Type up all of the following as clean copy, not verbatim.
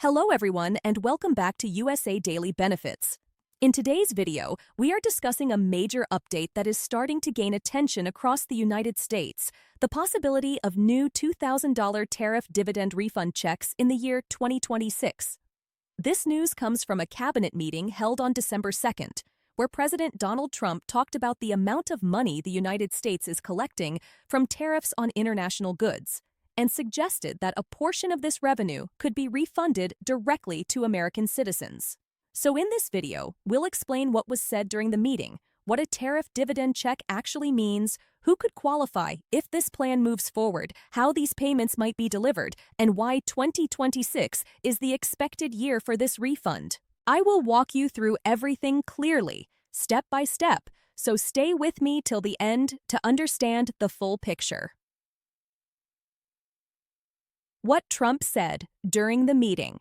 Hello everyone and welcome back to USA Daily Benefits. In today's video, we are discussing a major update that is starting to gain attention across the United States, the possibility of new $2,000 tariff dividend refund checks in the year 2026. This news comes from a cabinet meeting held on December 2nd, where President Donald Trump talked about the amount of money the United States is collecting from tariffs on international goods, and suggested that a portion of this revenue could be refunded directly to American citizens. So in this video, we'll explain what was said during the meeting, what a tariff dividend check actually means, who could qualify if this plan moves forward, how these payments might be delivered, and why 2026 is the expected year for this refund. I will walk you through everything clearly, step by step, so stay with me till the end to understand the full picture. What Trump said during the meeting.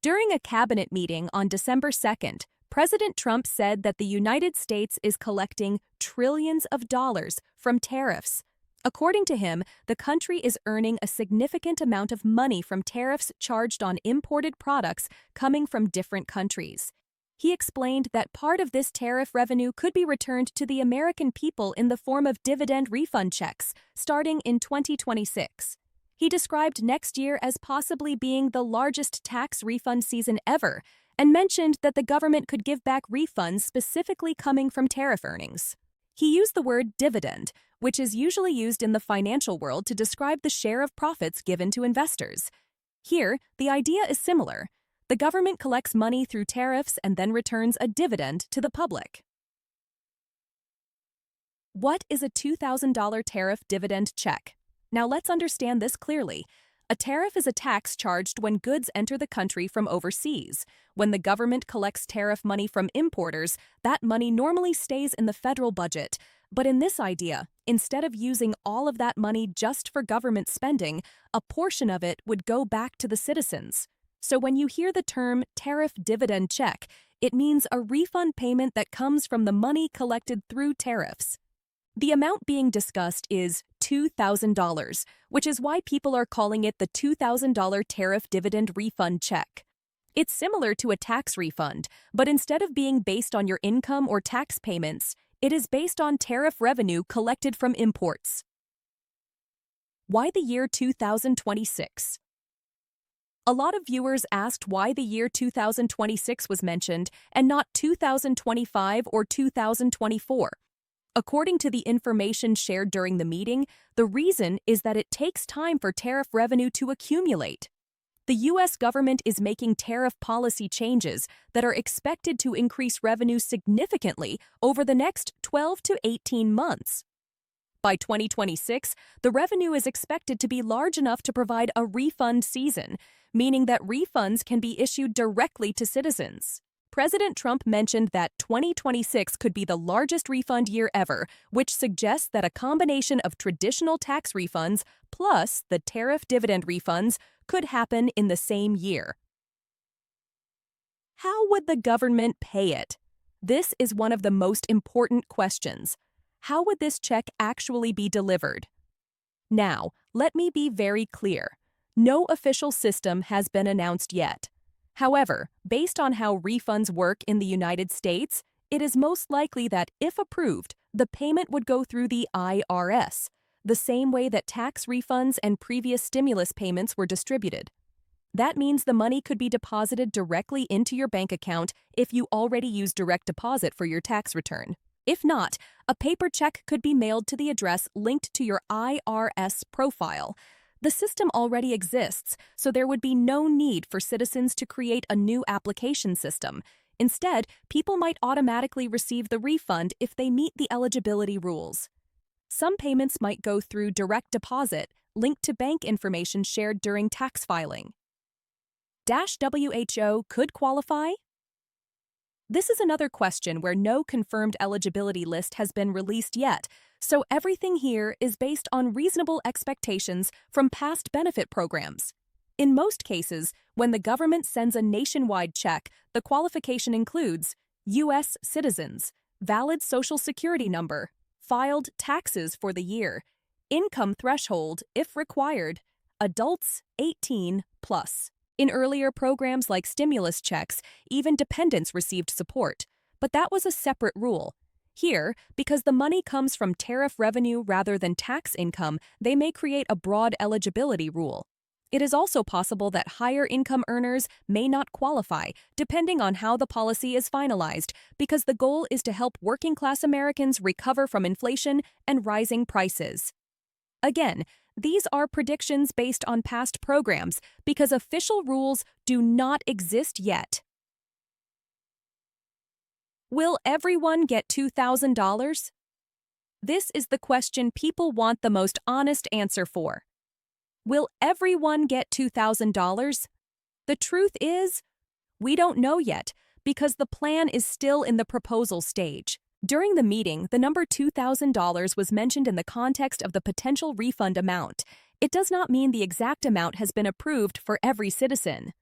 During a cabinet meeting on December 2nd, President Trump said that the United States is collecting trillions of dollars from tariffs. According to him, the country is earning a significant amount of money from tariffs charged on imported products coming from different countries. He explained that part of this tariff revenue could be returned to the American people in the form of dividend refund checks, starting in 2026. He described next year as possibly being the largest tax refund season ever, and mentioned that the government could give back refunds specifically coming from tariff earnings. He used the word dividend, which is usually used in the financial world to describe the share of profits given to investors. Here, the idea is similar. The government collects money through tariffs and then returns a dividend to the public. What is a $2,000 tariff dividend check? Now let's understand this clearly. A tariff is a tax charged when goods enter the country from overseas. When the government collects tariff money from importers, that money normally stays in the federal budget. But in this idea, instead of using all of that money just for government spending, a portion of it would go back to the citizens. So when you hear the term tariff dividend check, it means a refund payment that comes from the money collected through tariffs. The amount being discussed is $2,000, which is why people are calling it the $2,000 tariff dividend refund check. It's similar to a tax refund, but instead of being based on your income or tax payments, it is based on tariff revenue collected from imports. Why the year 2026? A lot of viewers asked why the year 2026 was mentioned and not 2025 or 2024. According to the information shared during the meeting, the reason is that it takes time for tariff revenue to accumulate. The U.S. government is making tariff policy changes that are expected to increase revenue significantly over the next 12 to 18 months. By 2026, the revenue is expected to be large enough to provide a refund season, meaning that refunds can be issued directly to citizens. President Trump mentioned that 2026 could be the largest refund year ever, which suggests that a combination of traditional tax refunds plus the tariff dividend refunds could happen in the same year. How would the government pay it? This is one of the most important questions. How would this check actually be delivered? Now, let me be very clear. No official system has been announced yet. However, based on how refunds work in the United States, it is most likely that, if approved, the payment would go through the IRS, the same way that tax refunds and previous stimulus payments were distributed. That means the money could be deposited directly into your bank account if you already use direct deposit for your tax return. If not, a paper check could be mailed to the address linked to your IRS profile. The system already exists, so there would be no need for citizens to create a new application system. Instead, people might automatically receive the refund if they meet the eligibility rules. Some payments might go through direct deposit, linked to bank information shared during tax filing. WHO could qualify? This is another question where no confirmed eligibility list has been released yet, so everything here is based on reasonable expectations from past benefit programs. In most cases, when the government sends a nationwide check, the qualification includes U.S. citizens, valid Social Security number, filed taxes for the year, income threshold if required, adults 18 plus. In earlier programs like stimulus checks, even dependents received support. But that was a separate rule. Here, because the money comes from tariff revenue rather than tax income, they may create a broad eligibility rule. It is also possible that higher income earners may not qualify, depending on how the policy is finalized, because the goal is to help working-class Americans recover from inflation and rising prices. Again, these are predictions based on past programs because official rules do not exist yet. Will everyone get $2,000? This is the question people want the most honest answer for. Will everyone get $2,000? The truth is, we don't know yet because the plan is still in the proposal stage. During the meeting, the number $2,000 was mentioned in the context of the potential refund amount. It does not mean the exact amount has been approved for every citizen.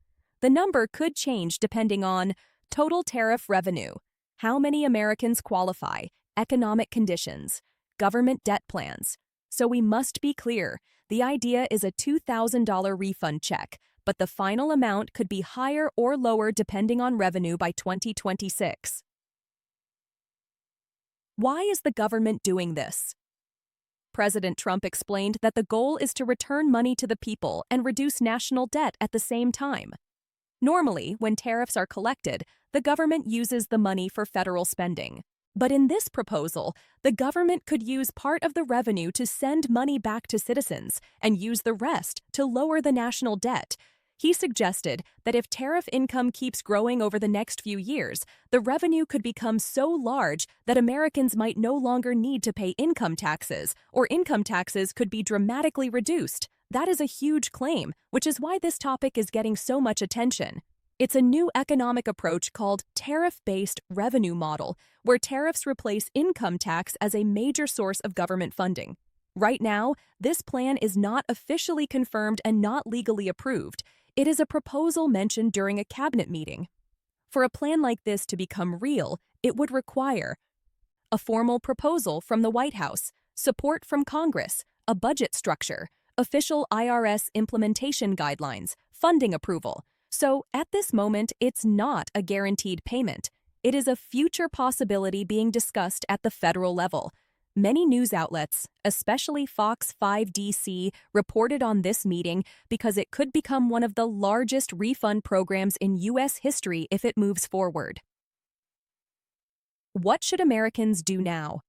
The number could change depending on total tariff revenue, how many Americans qualify, economic conditions, government debt plans. So we must be clear, the idea is a $2,000 refund check, but the final amount could be higher or lower depending on revenue by 2026. Why is the government doing this? President Trump explained that the goal is to return money to the people and reduce national debt at the same time. Normally, when tariffs are collected, the government uses the money for federal spending. But in this proposal, the government could use part of the revenue to send money back to citizens and use the rest to lower the national debt. He suggested that if tariff income keeps growing over the next few years, the revenue could become so large that Americans might no longer need to pay income taxes, or income taxes could be dramatically reduced. That is a huge claim, which is why this topic is getting so much attention. It's a new economic approach called tariff-based revenue model, where tariffs replace income tax as a major source of government funding. Right now, this plan is not officially confirmed and not legally approved. It is a proposal mentioned during a cabinet meeting. For a plan like this to become real, it would require a formal proposal from the White House, support from Congress, a budget structure, official IRS implementation guidelines, funding approval. So, at this moment, it's not a guaranteed payment. It is a future possibility being discussed at the federal level. Many news outlets, especially Fox 5 DC, reported on this meeting because it could become one of the largest refund programs in U.S. history if it moves forward. What should Americans do now?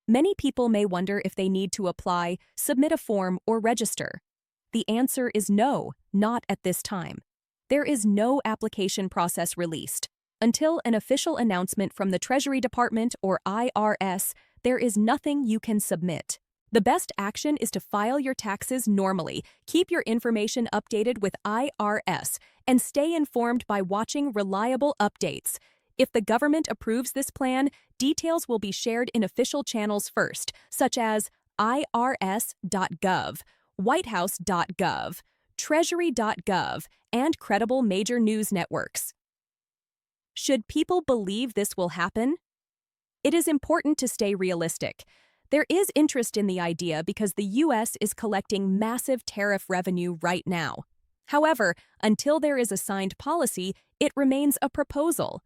Many people may wonder if they need to apply, submit a form, or register. The answer is no, not at this time. There is no application process released. Until an official announcement from the Treasury Department or IRS, there is nothing you can submit. The best action is to file your taxes normally, keep your information updated with IRS, and stay informed by watching reliable updates. If the government approves this plan, details will be shared in official channels first, such as irs.gov, whitehouse.gov, treasury.gov, and credible major news networks. Should people believe this will happen? It is important to stay realistic. There is interest in the idea because the U.S. is collecting massive tariff revenue right now. However, until there is a signed policy, it remains a proposal.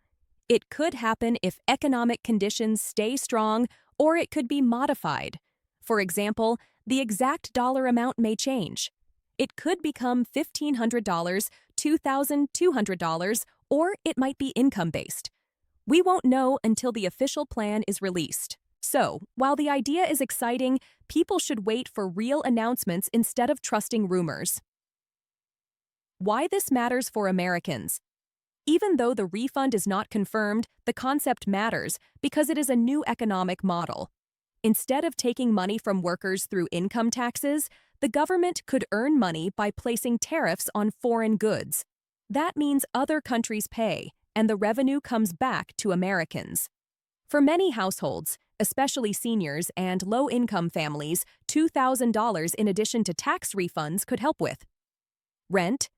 It could happen if economic conditions stay strong, or it could be modified. For example, the exact dollar amount may change. It could become $1,500, $2,200, or it might be income-based. We won't know until the official plan is released. So, while the idea is exciting, people should wait for real announcements instead of trusting rumors. Why this matters for Americans? Even though the refund is not confirmed, the concept matters because it is a new economic model. Instead of taking money from workers through income taxes, the government could earn money by placing tariffs on foreign goods. That means other countries pay, and the revenue comes back to Americans. For many households, especially seniors and low-income families, $2,000 in addition to tax refunds could help with rent,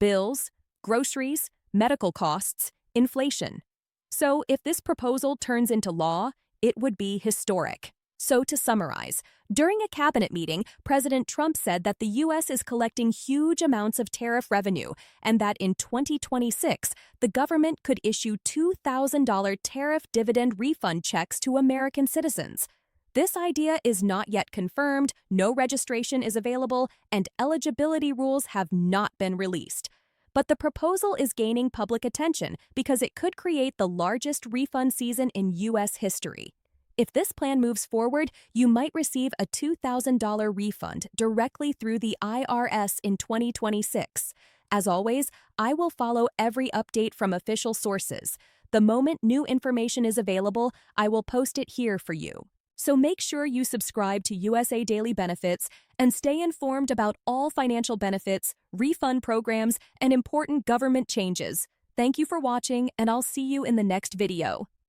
bills, groceries, medical costs, inflation. So if this proposal turns into law, it would be historic. So to summarize, during a cabinet meeting, President Trump said that the U.S. is collecting huge amounts of tariff revenue and that in 2026, the government could issue $2,000 tariff dividend refund checks to American citizens. This idea is not yet confirmed, no registration is available, and eligibility rules have not been released. But the proposal is gaining public attention because it could create the largest refund season in U.S. history. If this plan moves forward, you might receive a $2,000 refund directly through the IRS in 2026. As always, I will follow every update from official sources. The moment new information is available, I will post it here for you. So make sure you subscribe to USA Daily Benefits and stay informed about all financial benefits, refund programs, and important government changes. Thank you for watching, and I'll see you in the next video.